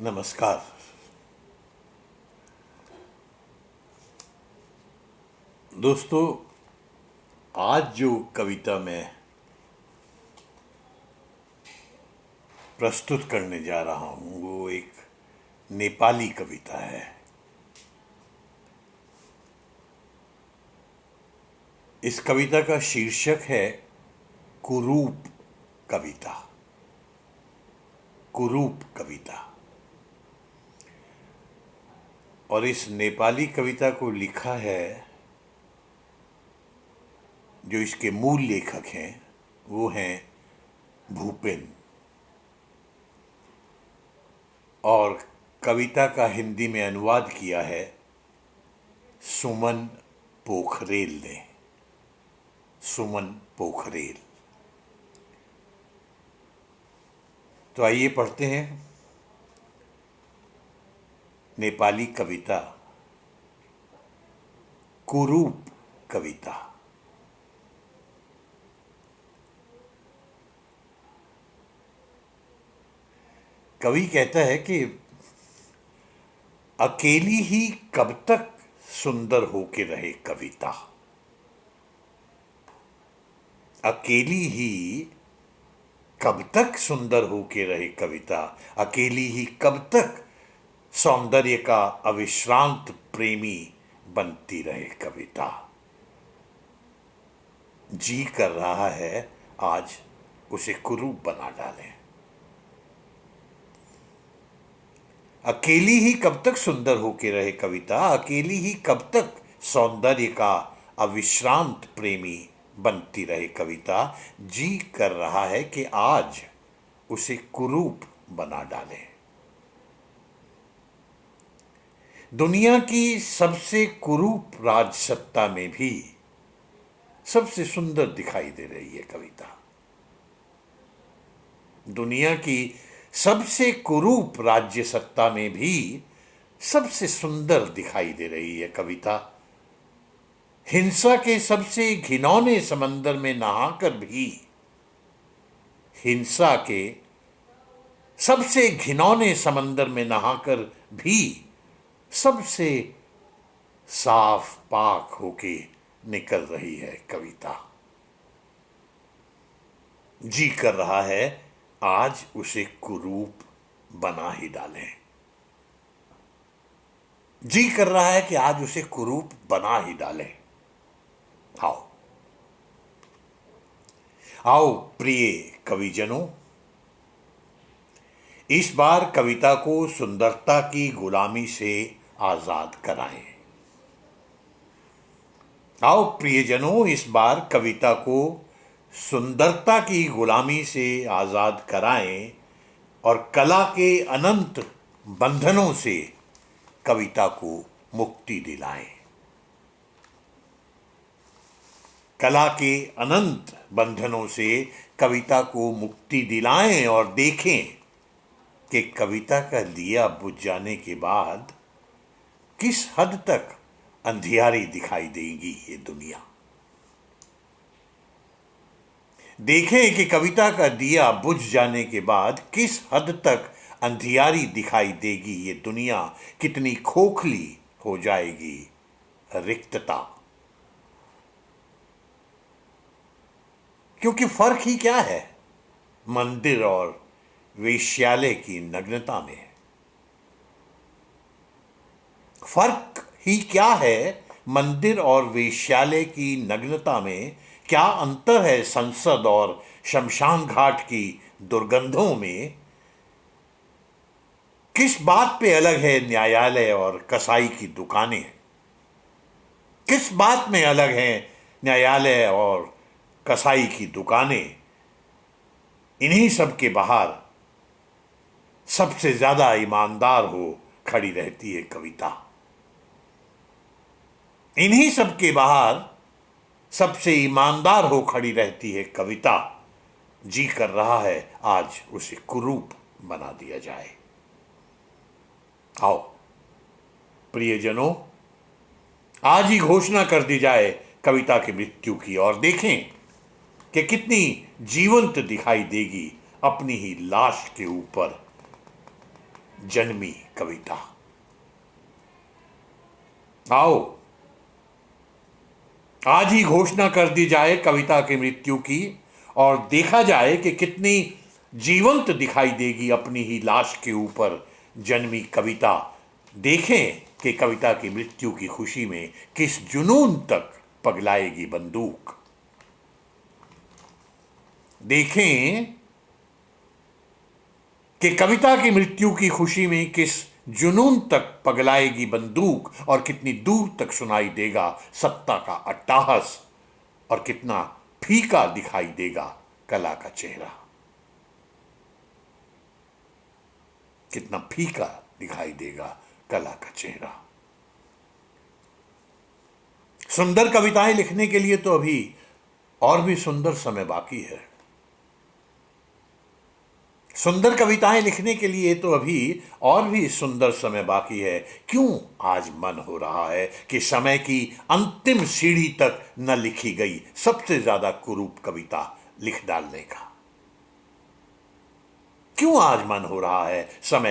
नमस्कार। दोस्तों, आज जो कविता मैं प्रस्तुत करने जा रहा हूं वो एक नेपाली कविता है। इस कविता का शीर्षक है कुरूप कविता। कुरूप कविता। और इस नेपाली कविता को लिखा है, जो इसके मूल लेखक हैं वो हैं भूपेन, और कविता का हिंदी में अनुवाद किया है सुमन पोखरेल ने। सुमन पोखरेल। तो आइए पढ़ते हैं नेपाली कविता कुरूप कविता। कवि कहता है कि अकेली ही कब तक सुंदर होके रहे कविता। अकेली ही कब तक सुंदर होके रहे कविता। अकेली ही कब तक सौंदर्य का अविश्रांत प्रेमी बनती रहे कविता। जी कर रहा है आज उसे कुरूप बना डालें। अकेली ही कब तक सुंदर होके रहे कविता। अकेली ही कब तक सौंदर्य का अविश्रांत प्रेमी बनती रहे कविता। जी कर रहा है कि आज उसे कुरूप बना डालें। दुनिया की सबसे कुरूप राजसत्ता में भी सबसे सुंदर दिखाई दे रही है कविता। दुनिया की सबसे कुरूप राज्य सत्ता में भी सबसे सुंदर दिखाई दे रही है कविता। हिंसा के सबसे घिनौने समंदर में नहाकर भी, हिंसा के सबसे घिनौने समंदर में नहाकर भी सबसे साफ पाक होके निकल रही है कविता। जी कर रहा है आज उसे कुरूप बना ही डालें। जी कर रहा है कि आज उसे कुरूप बना ही डालें। आओ आओ प्रिय कविजनों, इस बार कविता को सुंदरता की गुलामी से आजाद कराएं। आओ प्रियजनों, इस बार कविता को सुंदरता की गुलामी से आजाद कराएं और कला के अनंत बंधनों से कविता को मुक्ति दिलाएं। कला के अनंत बंधनों से कविता को मुक्ति दिलाएं और देखें कि कविता का दिया बुझ जाने के बाद किस हद तक अंधियारी दिखाई देगी ये दुनिया। देखें कि कविता का दिया बुझ जाने के बाद किस हद तक अंधियारी दिखाई देगी ये दुनिया। कितनी खोखली हो जाएगी रिक्तता। क्योंकि फर्क ही क्या है मंदिर और वेश्यालय की नग्नता में। फर्क ही क्या है मंदिर और वेश्यालय की नग्नता में। क्या अंतर है संसद और शमशान घाट की दुर्गंधों में। किस बात पे अलग है न्यायालय और कसाई की दुकानें। किस बात में अलग है न्यायालय और कसाई की दुकानें। इन्हीं सब के बाहर सबसे ज्यादा ईमानदार हो खड़ी रहती है कविता। इन्हीं सब के बाहर सबसे ईमानदार हो खड़ी रहती है कविता। जी कर रहा है आज उसे कुरूप बना दिया जाए। आओ प्रियजनों, आज ही घोषणा कर दी जाए कविता की मृत्यु की और देखें कि कितनी जीवंत दिखाई देगी अपनी ही लाश के ऊपर जन्मी कविता। आओ आज ही घोषणा कर दी जाए कविता की मृत्यु की, और देखा जाए कि कितनी जीवंत दिखाई देगी अपनी ही लाश के ऊपर जन्मी कविता। देखें कि कविता की मृत्यु की खुशी में किस जुनून तक पगलाएगी बंदूक। देखें कि कविता की मृत्यु की खुशी में किस जुनून तक पगलाएगी बंदूक, और कितनी दूर तक सुनाई देगा सत्ता का अट्टहास, और कितना फीका दिखाई देगा कला का चेहरा। कितना फीका दिखाई देगा कला का चेहरा। सुंदर कविताएं लिखने के लिए तो अभी और भी सुंदर समय बाकी है। सुंदर कविताएं लिखने के लिए तो अभी और भी सुंदर समय बाकी है। क्यों आज मन हो रहा है कि समय की अंतिम सीढ़ी तक न लिखी गई सबसे ज्यादा कुरूप कविता लिख डालने का? क्यों आज मन हो रहा है समय